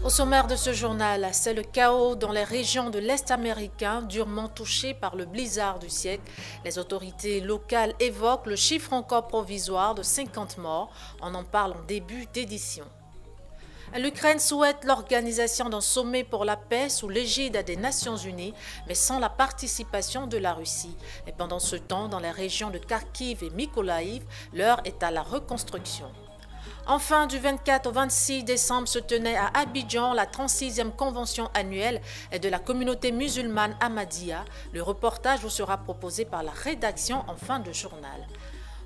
Au sommaire de ce journal, c'est le chaos dans les régions de l'Est américain durement touchées par le blizzard du siècle. Les autorités locales évoquent le chiffre encore provisoire de 50 morts. On en parle en début d'édition. L'Ukraine souhaite l'organisation d'un sommet pour la paix sous l'égide des Nations Unies, mais sans la participation de la Russie. Et pendant ce temps, dans les régions de Kharkiv et Mykolaïv, l'heure est à la reconstruction. Enfin, du 24 au 26 décembre se tenait à Abidjan la 36e convention annuelle de la communauté musulmane Ahmadiyya. Le reportage vous sera proposé par la rédaction en fin de journal.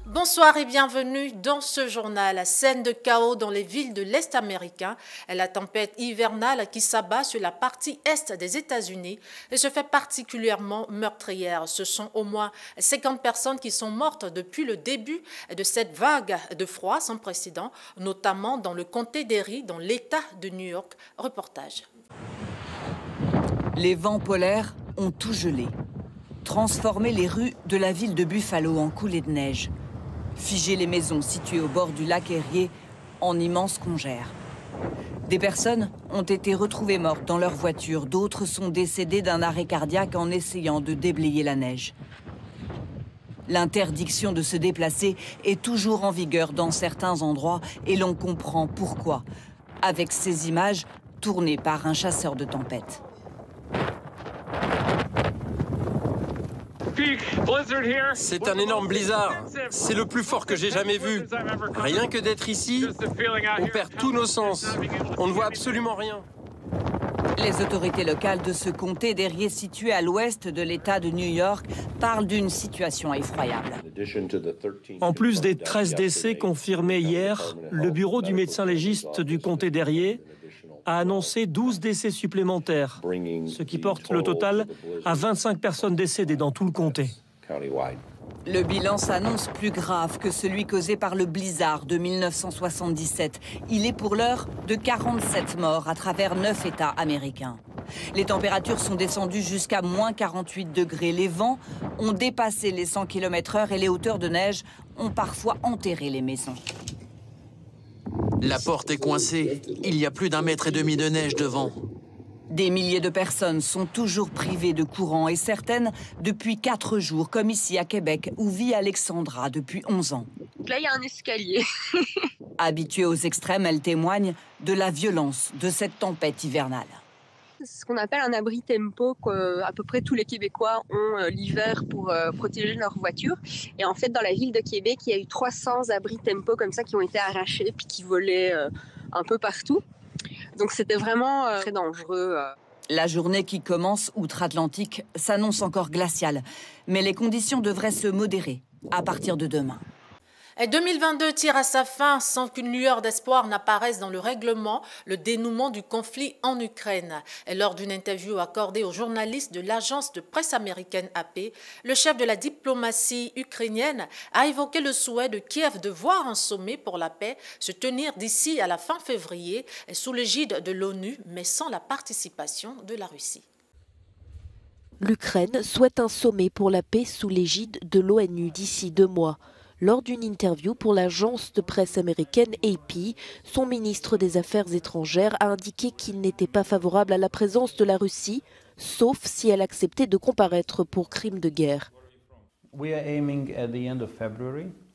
Bonsoir et bienvenue dans ce journal. Scène de chaos dans les villes de l'Est américain. La tempête hivernale qui s'abat sur la partie Est des États-Unis et se fait particulièrement meurtrière. Ce sont au moins 50 personnes qui sont mortes depuis le début de cette vague de froid sans précédent, notamment dans le comté d'Erie, dans l'État de New York. Reportage. Les vents polaires ont tout gelé, transformé les rues de la ville de Buffalo en coulées de neige, figé les maisons situées au bord du lac Erie en immenses congères. Des personnes ont été retrouvées mortes dans leur voiture, d'autres sont décédées d'un arrêt cardiaque en essayant de déblayer la neige. L'interdiction de se déplacer est toujours en vigueur dans certains endroits et l'on comprend pourquoi, avec ces images tournées par un chasseur de tempêtes. C'est un énorme blizzard. C'est le plus fort que j'ai jamais vu. Rien que d'être ici, on perd tous nos sens. On ne voit absolument rien. Les autorités locales de ce comté d'Erie situé à l'ouest de l'État de New York parlent d'une situation effroyable. En plus des 13 décès confirmés hier, le bureau du médecin légiste du comté d'Erie a annoncé 12 décès supplémentaires, ce qui porte le total à 25 personnes décédées dans tout le comté. Le bilan s'annonce plus grave que celui causé par le blizzard de 1977. Il est pour l'heure de 47 morts à travers 9 États américains. Les températures sont descendues jusqu'à moins 48 degrés. Les vents ont dépassé les 100 km/h et les hauteurs de neige ont parfois enterré les maisons. La porte est coincée. Il y a plus d'1,5 mètre de neige devant. Des milliers de personnes sont toujours privées de courant et certaines depuis 4 jours, comme ici à Québec, où vit Alexandra depuis 11 ans. Là, il y a un escalier. Habituée aux extrêmes, elle témoigne de la violence de cette tempête hivernale. C'est ce qu'on appelle un abri tempo qu'à peu près tous les Québécois ont l'hiver pour protéger leur voiture. Et en fait, dans la ville de Québec, il y a eu 300 abris tempo comme ça qui ont été arrachés puis qui volaient un peu partout. Donc c'était vraiment très dangereux. La journée qui commence outre-Atlantique s'annonce encore glaciale. Mais les conditions devraient se modérer à partir de demain. Et 2022 tire à sa fin sans qu'une lueur d'espoir n'apparaisse dans le règlement, le dénouement du conflit en Ukraine. Et lors d'une interview accordée aux journalistes de l'agence de presse américaine AP, le chef de la diplomatie ukrainienne a évoqué le souhait de Kiev de voir un sommet pour la paix se tenir d'ici à la fin février sous l'égide de l'ONU, mais sans la participation de la Russie. L'Ukraine souhaite un sommet pour la paix sous l'égide de l'ONU d'ici 2 mois. Lors d'une interview pour l'agence de presse américaine AP, son ministre des Affaires étrangères a indiqué qu'il n'était pas favorable à la présence de la Russie, sauf si elle acceptait de comparaître pour crimes de guerre.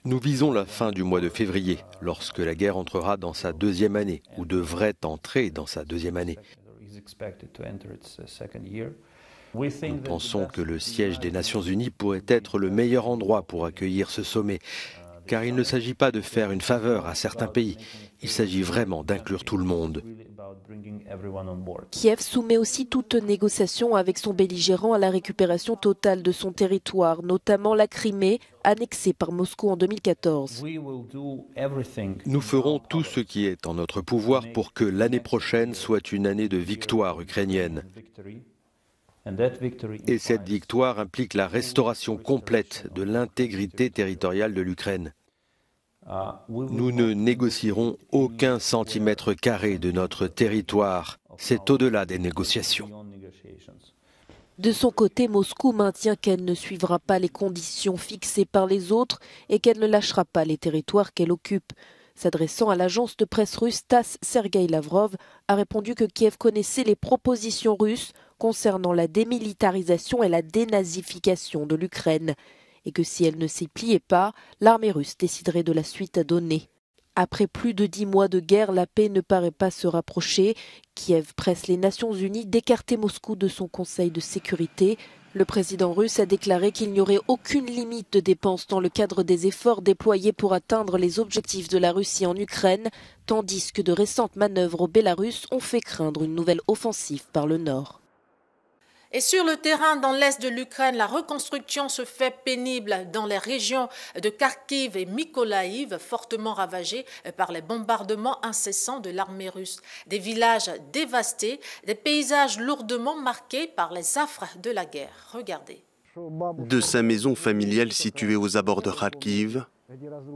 Nous visons la fin du mois de février, lorsque la guerre entrera dans sa 2e année, ou devrait entrer dans sa 2e année. Nous pensons que le siège des Nations Unies pourrait être le meilleur endroit pour accueillir ce sommet, car il ne s'agit pas de faire une faveur à certains pays, il s'agit vraiment d'inclure tout le monde. Kiev soumet aussi toute négociation avec son belligérant à la récupération totale de son territoire, notamment la Crimée, annexée par Moscou en 2014. Nous ferons tout ce qui est en notre pouvoir pour que l'année prochaine soit une année de victoire ukrainienne. Et cette victoire implique la restauration complète de l'intégrité territoriale de l'Ukraine. Nous ne négocierons aucun centimètre carré de notre territoire. C'est au-delà des négociations. De son côté, Moscou maintient qu'elle ne suivra pas les conditions fixées par les autres et qu'elle ne lâchera pas les territoires qu'elle occupe. S'adressant à l'agence de presse russe TASS, Sergueï Lavrov a répondu que Kiev connaissait les propositions russes concernant la démilitarisation et la dénazification de l'Ukraine, et que si elle ne s'y pliait pas, l'armée russe déciderait de la suite à donner. Après plus de 10 mois de guerre, la paix ne paraît pas se rapprocher. Kiev presse les Nations Unies d'écarter Moscou de son Conseil de sécurité. Le président russe a déclaré qu'il n'y aurait aucune limite de dépenses dans le cadre des efforts déployés pour atteindre les objectifs de la Russie en Ukraine, tandis que de récentes manœuvres au Bélarus ont fait craindre une nouvelle offensive par le nord. Et sur le terrain, dans l'est de l'Ukraine, la reconstruction se fait pénible dans les régions de Kharkiv et Mykolaïv, fortement ravagées par les bombardements incessants de l'armée russe. Des villages dévastés, des paysages lourdement marqués par les affres de la guerre. Regardez. De sa maison familiale située aux abords de Kharkiv,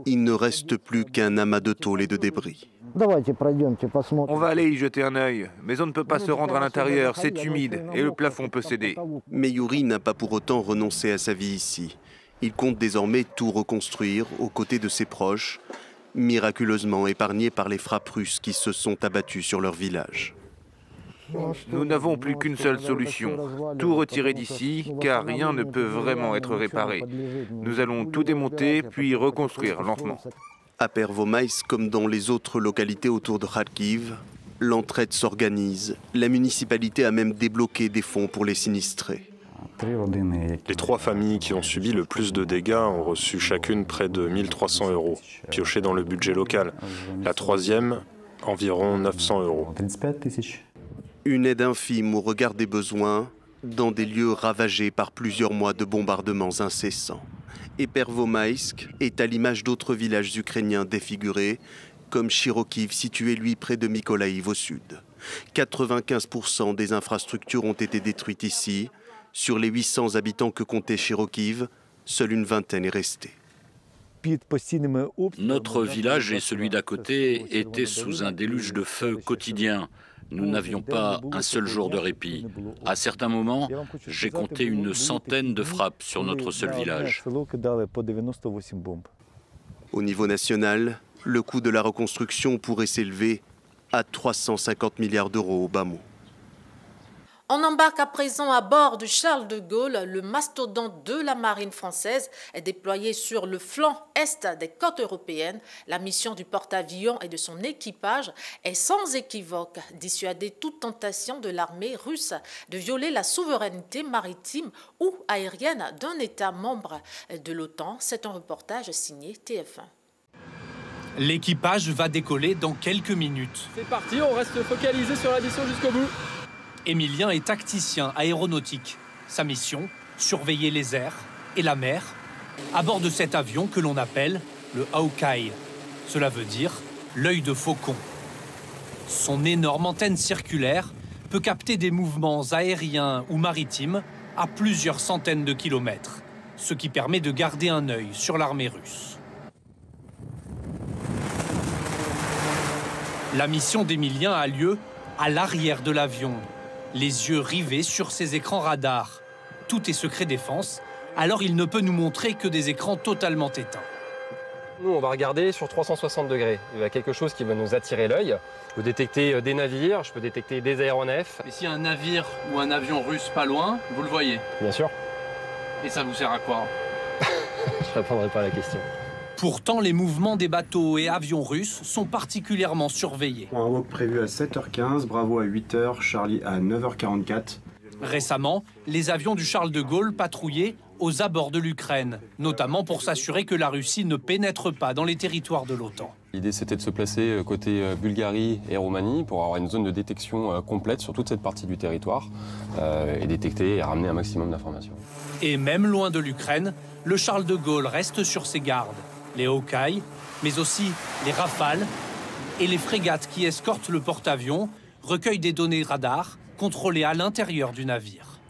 il ne reste plus qu'un amas de tôles et de débris. On va aller y jeter un œil, mais on ne peut pas se rendre à l'intérieur, c'est humide et le plafond peut céder. Mais Yuri n'a pas pour autant renoncé à sa vie ici. Il compte désormais tout reconstruire aux côtés de ses proches, miraculeusement épargnés par les frappes russes qui se sont abattues sur leur village. Nous n'avons plus qu'une seule solution, tout retirer d'ici, car rien ne peut vraiment être réparé. Nous allons tout démonter, puis reconstruire lentement. À Pervomaïsk, comme dans les autres localités autour de Kharkiv, l'entraide s'organise. La municipalité a même débloqué des fonds pour les sinistrés. Les 3 familles qui ont subi le plus de dégâts ont reçu chacune près de 1 300 €, piochés dans le budget local. La 3e, environ 900 €. Une aide infime au regard des besoins, dans des lieux ravagés par plusieurs mois de bombardements incessants. Et Pervomaïsk est à l'image d'autres villages ukrainiens défigurés, comme Chirokiv, situé lui près de Mykolaïv au sud. 95% des infrastructures ont été détruites ici. Sur les 800 habitants que comptait Chirokiv, seule une vingtaine est restée. Notre village et celui d'à côté étaient sous un déluge de feu quotidien. Nous n'avions pas un seul jour de répit. À certains moments, j'ai compté une centaine de frappes sur notre seul village. Au niveau national, le coût de la reconstruction pourrait s'élever à 350 milliards d'euros au bas mot. On embarque à présent à bord du Charles de Gaulle. Le mastodonte de la marine française est déployé sur le flanc est des côtes européennes. La mission du porte-avions et de son équipage est sans équivoque dissuader toute tentation de l'armée russe de violer la souveraineté maritime ou aérienne d'un État membre de l'OTAN. C'est un reportage signé TF1. L'équipage va décoller dans quelques minutes. C'est parti, on reste focalisé sur la mission jusqu'au bout. Émilien est tacticien aéronautique. Sa mission, surveiller les airs et la mer à bord de cet avion que l'on appelle le Hawkeye. Cela veut dire l'œil de faucon. Son énorme antenne circulaire peut capter des mouvements aériens ou maritimes à plusieurs centaines de kilomètres, ce qui permet de garder un œil sur l'armée russe. La mission d'Émilien a lieu à l'arrière de l'avion, les yeux rivés sur ses écrans radars. Tout est secret défense, alors il ne peut nous montrer que des écrans totalement éteints. Nous, on va regarder sur 360 degrés. Il y a quelque chose qui va nous attirer l'œil. Je peux détecter des navires, je peux détecter des aéronefs. Et s'il y a un navire ou un avion russe pas loin, vous le voyez? Bien sûr. Et ça vous sert à quoi? Je répondrai pas à la question. Pourtant, les mouvements des bateaux et avions russes sont particulièrement surveillés. Un walk prévu à 7h15, Bravo à 8h, Charlie à 9h44. Récemment, les avions du Charles de Gaulle patrouillaient aux abords de l'Ukraine, notamment pour s'assurer que la Russie ne pénètre pas dans les territoires de l'OTAN. L'idée, c'était de se placer côté Bulgarie et Roumanie pour avoir une zone de détection complète sur toute cette partie du territoire et détecter et ramener un maximum d'informations. Et même loin de l'Ukraine, le Charles de Gaulle reste sur ses gardes. Les Hawkeye, mais aussi les Rafales et les frégates qui escortent le porte-avions recueillent des données radars contrôlées à l'intérieur du navire.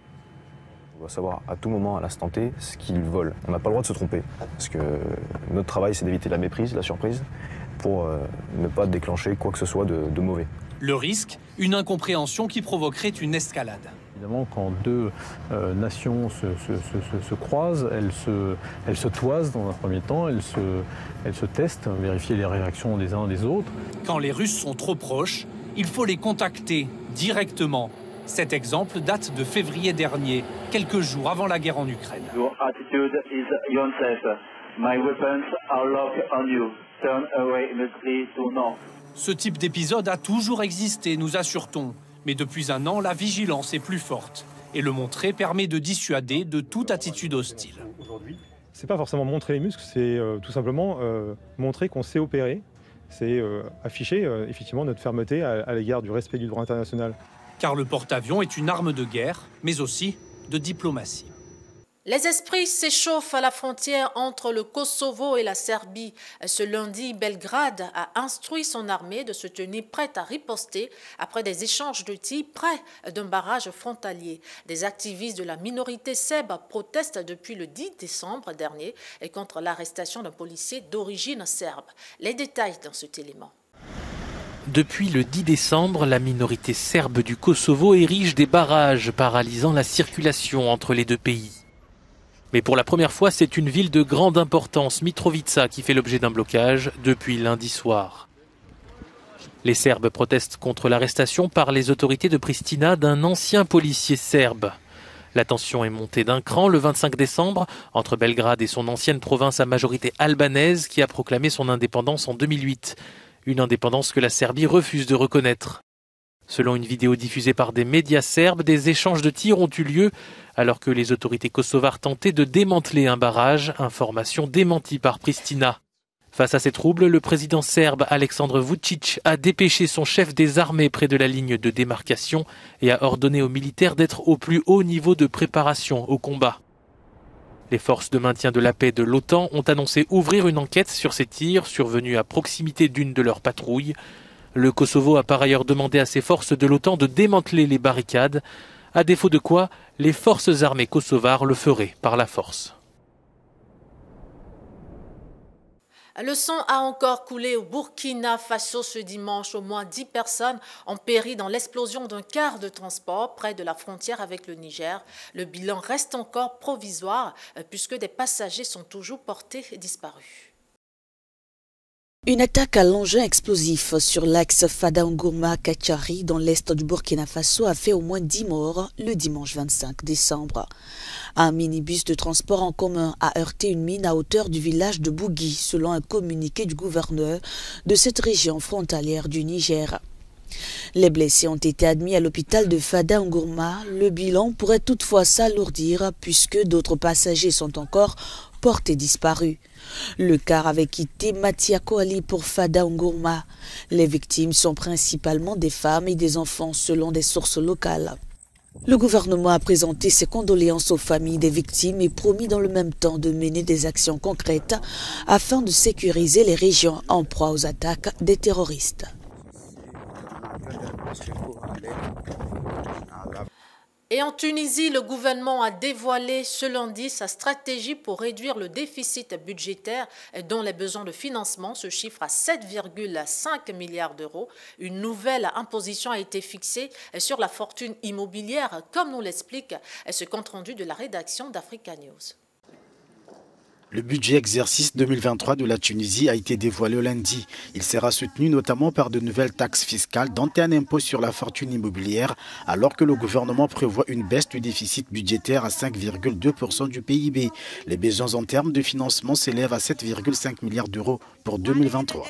On doit savoir à tout moment, à l'instant T, ce qu'ils volent. On n'a pas le droit de se tromper, parce que notre travail, c'est d'éviter la méprise, la surprise, pour ne pas déclencher quoi que ce soit de mauvais. Le risque, une incompréhension qui provoquerait une escalade. Évidemment, quand deux nations se croisent, elles se toisent dans un premier temps, elles se testent, vérifier les réactions des uns des autres. Quand les Russes sont trop proches, il faut les contacter directement. Cet exemple date de février dernier, quelques jours avant la guerre en Ukraine. Your attitude is yourself. My weapons are locked on you. Turn away immediately to no. Ce type d'épisode a toujours existé, nous assure-t-on. Mais depuis un an, la vigilance est plus forte. Et le montrer permet de dissuader de toute attitude hostile. C'est pas forcément montrer les muscles, c'est tout simplement montrer qu'on sait opérer. C'est afficher effectivement notre fermeté à l'égard du respect du droit international. Car le porte-avions est une arme de guerre, mais aussi de diplomatie. Les esprits s'échauffent à la frontière entre le Kosovo et la Serbie. Ce lundi, Belgrade a instruit son armée de se tenir prête à riposter après des échanges de tirs près d'un barrage frontalier. Des activistes de la minorité serbe protestent depuis le 10 décembre dernier contre l'arrestation d'un policier d'origine serbe. Les détails dans cet élément. Depuis le 10 décembre, la minorité serbe du Kosovo érige des barrages paralysant la circulation entre les deux pays. Mais pour la première fois, c'est une ville de grande importance, Mitrovica, qui fait l'objet d'un blocage depuis lundi soir. Les Serbes protestent contre l'arrestation par les autorités de Pristina d'un ancien policier serbe. La tension est montée d'un cran le 25 décembre entre Belgrade et son ancienne province à majorité albanaise qui a proclamé son indépendance en 2008. Une indépendance que la Serbie refuse de reconnaître. Selon une vidéo diffusée par des médias serbes, des échanges de tirs ont eu lieu alors que les autorités kosovares tentaient de démanteler un barrage, information démentie par Pristina. Face à ces troubles, le président serbe Aleksandar Vučić a dépêché son chef des armées près de la ligne de démarcation et a ordonné aux militaires d'être au plus haut niveau de préparation au combat. Les forces de maintien de la paix de l'OTAN ont annoncé ouvrir une enquête sur ces tirs survenus à proximité d'une de leurs patrouilles. Le Kosovo a par ailleurs demandé à ses forces de l'OTAN de démanteler les barricades, à défaut de quoi les forces armées kosovares le feraient par la force. Le sang a encore coulé au Burkina Faso ce dimanche. Au moins 10 personnes ont péri dans l'explosion d'un car de transport près de la frontière avec le Niger. Le bilan reste encore provisoire puisque des passagers sont toujours portés disparus. Une attaque à l'engin explosif sur l'axe Fada-Ngourma-Kachari dans l'est du Burkina Faso a fait au moins 10 morts le dimanche 25 décembre. Un minibus de transport en commun a heurté une mine à hauteur du village de Bougui, selon un communiqué du gouverneur de cette région frontalière du Niger. Les blessés ont été admis à l'hôpital de Fada-Ngourma. Le bilan pourrait toutefois s'alourdir puisque d'autres passagers sont encore portés disparus. Le car avait quitté Matiakoali pour Fada-Ngourma. Les victimes sont principalement des femmes et des enfants selon des sources locales. Le gouvernement a présenté ses condoléances aux familles des victimes et promis dans le même temps de mener des actions concrètes afin de sécuriser les régions en proie aux attaques des terroristes. Et en Tunisie, le gouvernement a dévoilé ce lundi sa stratégie pour réduire le déficit budgétaire dont les besoins de financement se chiffrent à 7,5 milliards d'euros. Une nouvelle imposition a été fixée sur la fortune immobilière, comme nous l'explique ce compte-rendu de la rédaction d'Africa News. Le budget exercice 2023 de la Tunisie a été dévoilé lundi. Il sera soutenu notamment par de nouvelles taxes fiscales, dont un impôt sur la fortune immobilière, alors que le gouvernement prévoit une baisse du déficit budgétaire à 5,2% du PIB. Les besoins en termes de financement s'élèvent à 7,5 milliards d'euros pour 2023.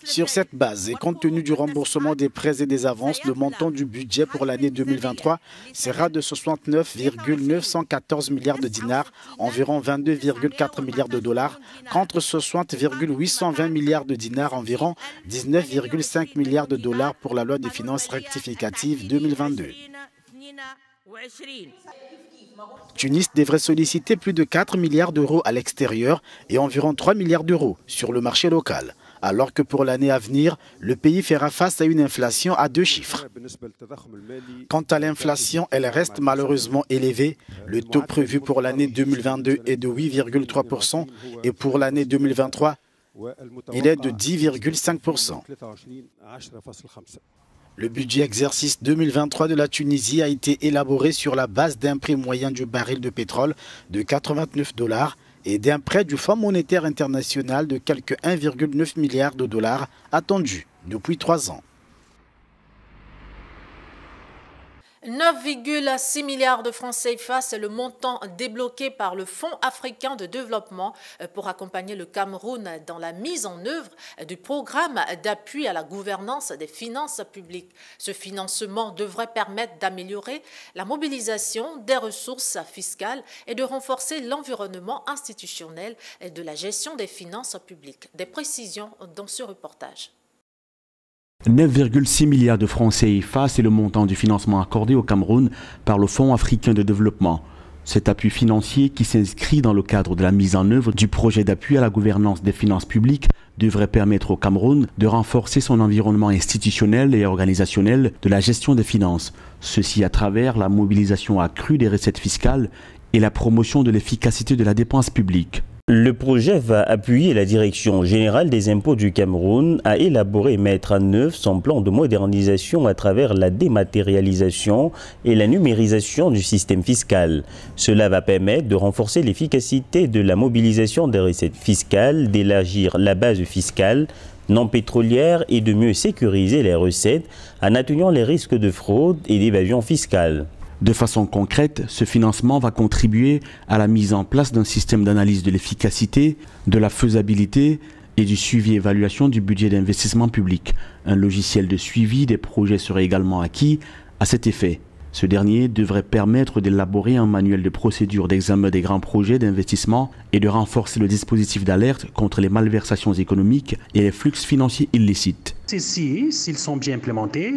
Sur cette base et compte tenu du remboursement des prêts et des avances, le montant du budget pour l'année 2023 sera de 69,914 milliards de dinars, environ 22,4 milliards de dollars, contre 60,820 milliards de dinars, environ 19,5 milliards de dollars pour la loi des finances rectificative 2022. Tunis devrait solliciter plus de 4 milliards d'euros à l'extérieur et environ 3 milliards d'euros sur le marché local. Alors que pour l'année à venir, le pays fera face à une inflation à 2 chiffres. Quant à l'inflation, elle reste malheureusement élevée. Le taux prévu pour l'année 2022 est de 8,3% et pour l'année 2023, il est de 10,5%. Le budget exercice 2023 de la Tunisie a été élaboré sur la base d'un prix moyen du baril de pétrole de 89 $ et d'un prêt du Fonds monétaire international de quelque 1,9 milliard de dollars attendu depuis 3 ans. 9,6 milliards de francs CFA, c'est le montant débloqué par le Fonds africain de développement pour accompagner le Cameroun dans la mise en œuvre du programme d'appui à la gouvernance des finances publiques. Ce financement devrait permettre d'améliorer la mobilisation des ressources fiscales et de renforcer l'environnement institutionnel de la gestion des finances publiques. Des précisions dans ce reportage. 9,6 milliards de francs CFA, c'est le montant du financement accordé au Cameroun par le Fonds africain de développement. Cet appui financier, qui s'inscrit dans le cadre de la mise en œuvre du projet d'appui à la gouvernance des finances publiques, devrait permettre au Cameroun de renforcer son environnement institutionnel et organisationnel de la gestion des finances. Ceci à travers la mobilisation accrue des recettes fiscales et la promotion de l'efficacité de la dépense publique. Le projet va appuyer la Direction générale des impôts du Cameroun à élaborer et mettre en œuvre son plan de modernisation à travers la dématérialisation et la numérisation du système fiscal. Cela va permettre de renforcer l'efficacité de la mobilisation des recettes fiscales, d'élargir la base fiscale non pétrolière et de mieux sécuriser les recettes en atténuant les risques de fraude et d'évasion fiscale. De façon concrète, ce financement va contribuer à la mise en place d'un système d'analyse de l'efficacité, de la faisabilité et du suivi et évaluation du budget d'investissement public. Un logiciel de suivi des projets serait également acquis à cet effet. Ce dernier devrait permettre d'élaborer un manuel de procédure d'examen des grands projets d'investissement et de renforcer le dispositif d'alerte contre les malversations économiques et les flux financiers illicites. Ceci, s'ils sont bien implémentés,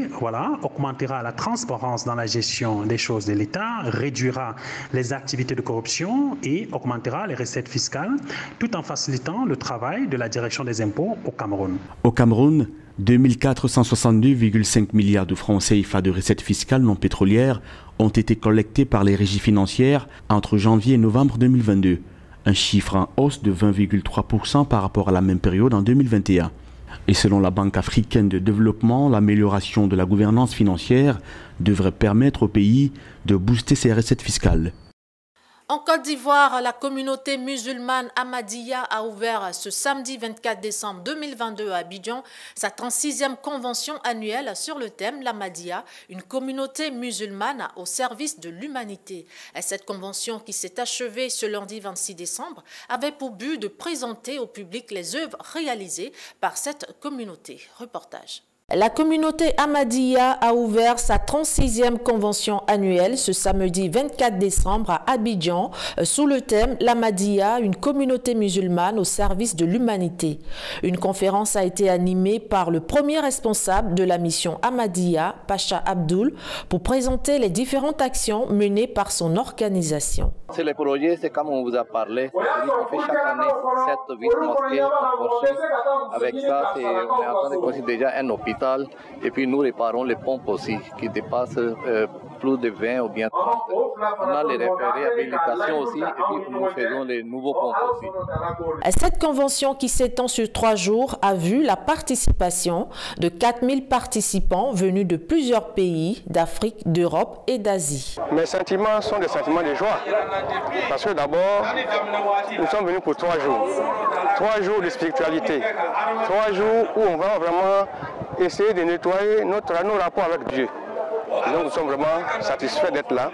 augmentera la transparence dans la gestion des choses de l'État, réduira les activités de corruption et augmentera les recettes fiscales, tout en facilitant le travail de la direction des impôts au Cameroun. Au Cameroun, 2462,5 milliards de francs CFA de recettes fiscales non pétrolières ont été collectés par les régies financières entre janvier et novembre 2022, un chiffre en hausse de 20,3% par rapport à la même période en 2021. Et selon la Banque africaine de développement, l'amélioration de la gouvernance financière devrait permettre au pays de booster ses recettes fiscales. En Côte d'Ivoire, la communauté musulmane Ahmadiyya a ouvert ce samedi 24 décembre 2022 à Abidjan sa 36e convention annuelle sur le thème l'Ahmadiyya, une communauté musulmane au service de l'humanité. Cette convention qui s'est achevée ce lundi 26 décembre avait pour but de présenter au public les œuvres réalisées par cette communauté. Reportage. La communauté Ahmadiyya a ouvert sa 36e convention annuelle ce samedi 24 décembre à Abidjan sous le thème l'Ahmadiyya, une communauté musulmane au service de l'humanité. Une conférence a été animée par le premier responsable de la mission Ahmadiyya, Pacha Abdul, pour présenter les différentes actions menées par son organisation. C'est le projet, c'est comme on vous a parlé, on fait chaque année 7-8 mosquées, on construit. Avec ça, on est en train de construire déjà un hôpital et puis nous réparons les pompes aussi qui dépassent plus de 20 ou bien 30. On a les réhabilitations aussi et puis nous faisons les nouveaux pompes aussi. Cette convention qui s'étend sur 3 jours a vu la participation de 4000 participants venus de plusieurs pays d'Afrique, d'Europe et d'Asie. Mes sentiments sont des sentiments de joie parce que d'abord nous sommes venus pour 3 jours. 3 jours de spiritualité, 3 jours où on va vraiment essayer de nettoyer nos rapports avec Dieu. Donc nous sommes vraiment satisfaits d'être là.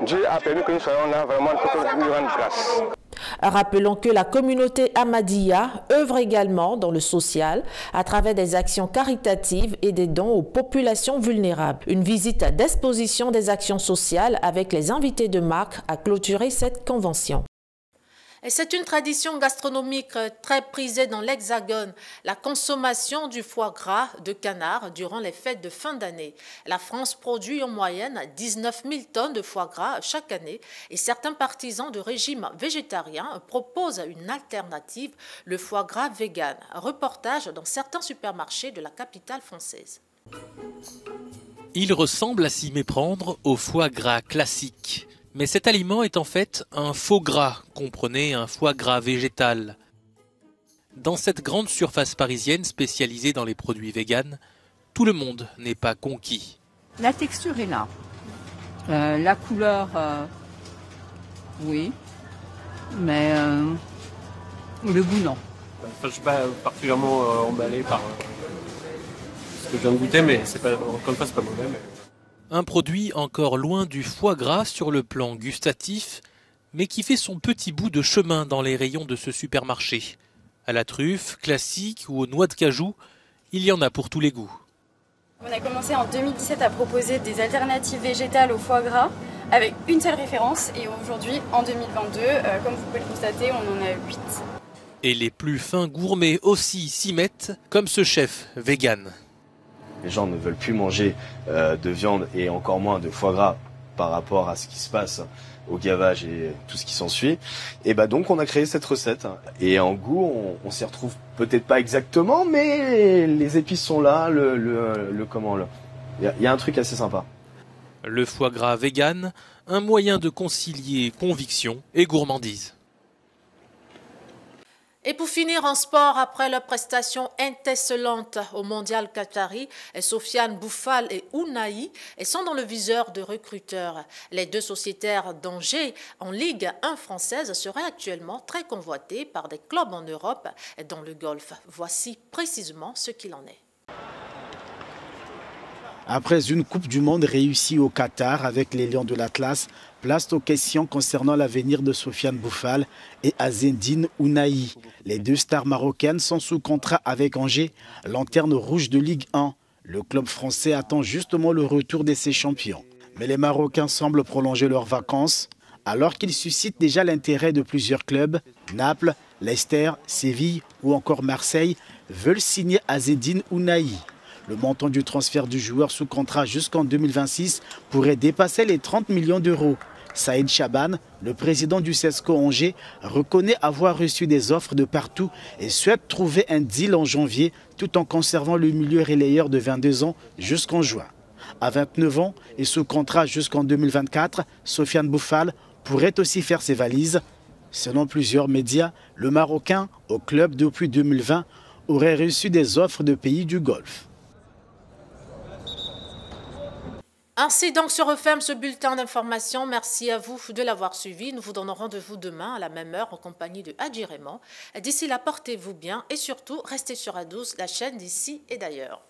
Dieu a permis que nous soyons là vraiment pour nous rendre grâce. Rappelons que la communauté Ahmadiyya œuvre également dans le social à travers des actions caritatives et des dons aux populations vulnérables. Une visite d'exposition des actions sociales avec les invités de marque a clôturé cette convention. Et c'est une tradition gastronomique très prisée dans l'Hexagone, la consommation du foie gras de canard durant les fêtes de fin d'année. La France produit en moyenne 19 000 tonnes de foie gras chaque année et certains partisans de régime végétarien proposent une alternative, le foie gras vegan. Reportage dans certains supermarchés de la capitale française. Il ressemble à s'y méprendre au foie gras classique. Mais cet aliment est en fait un faux gras, comprenez un foie gras végétal. Dans cette grande surface parisienne spécialisée dans les produits véganes, tout le monde n'est pas conquis. La texture est là. La couleur, oui. Mais le goût, non. Enfin, je ne suis pas particulièrement emballé par ce que je viens de goûter, mais c'est pas, encore une fois, c'est pas mauvais. Mais... Un produit encore loin du foie gras sur le plan gustatif, mais qui fait son petit bout de chemin dans les rayons de ce supermarché. À la truffe, classique ou aux noix de cajou, il y en a pour tous les goûts. On a commencé en 2017 à proposer des alternatives végétales au foie gras avec une seule référence et aujourd'hui, en 2022, comme vous pouvez le constater, on en a 8. Et les plus fins gourmets aussi s'y mettent, comme ce chef vegan. Les gens ne veulent plus manger de viande et encore moins de foie gras par rapport à ce qui se passe au gavage et tout ce qui s'ensuit. Et bah donc on a créé cette recette. Et en goût, on s'y retrouve peut-être pas exactement, mais les épices sont là, il y a un truc assez sympa. Le foie gras vegan, un moyen de concilier conviction et gourmandise. Et pour finir en sport, après leur prestation intesselante au Mondial Qatari, Sofiane Boufal et Ounahi sont dans le viseur de recruteurs. Les deux sociétaires d'Angers en Ligue 1 française seraient actuellement très convoités par des clubs en Europe et dans le Golfe. Voici précisément ce qu'il en est. Après une Coupe du Monde réussie au Qatar avec les Lions de l'Atlas, place aux questions concernant l'avenir de Sofiane Boufal et Azedine Ounahi. Les deux stars marocaines sont sous contrat avec Angers, lanterne rouge de Ligue 1. Le club français attend justement le retour de ses champions. Mais les Marocains semblent prolonger leurs vacances, alors qu'ils suscitent déjà l'intérêt de plusieurs clubs. Naples, Leicester, Séville ou encore Marseille veulent signer Azedine Ounahi. Le montant du transfert du joueur sous contrat jusqu'en 2026 pourrait dépasser les 30 millions d'euros. Saïd Chaban, le président du CESCO Angers, reconnaît avoir reçu des offres de partout et souhaite trouver un deal en janvier tout en conservant le milieu relayeur de 22 ans jusqu'en juin. À 29 ans et sous contrat jusqu'en 2024, Sofiane Boufal pourrait aussi faire ses valises. Selon plusieurs médias, le Marocain, au club depuis 2020, aurait reçu des offres de pays du Golfe. Ainsi donc se referme ce bulletin d'information. Merci à vous de l'avoir suivi. Nous vous donnons rendez-vous demain à la même heure en compagnie de Hadji Raymond. D'ici là, portez-vous bien et surtout, restez sur A12, la chaîne d'ici et d'ailleurs.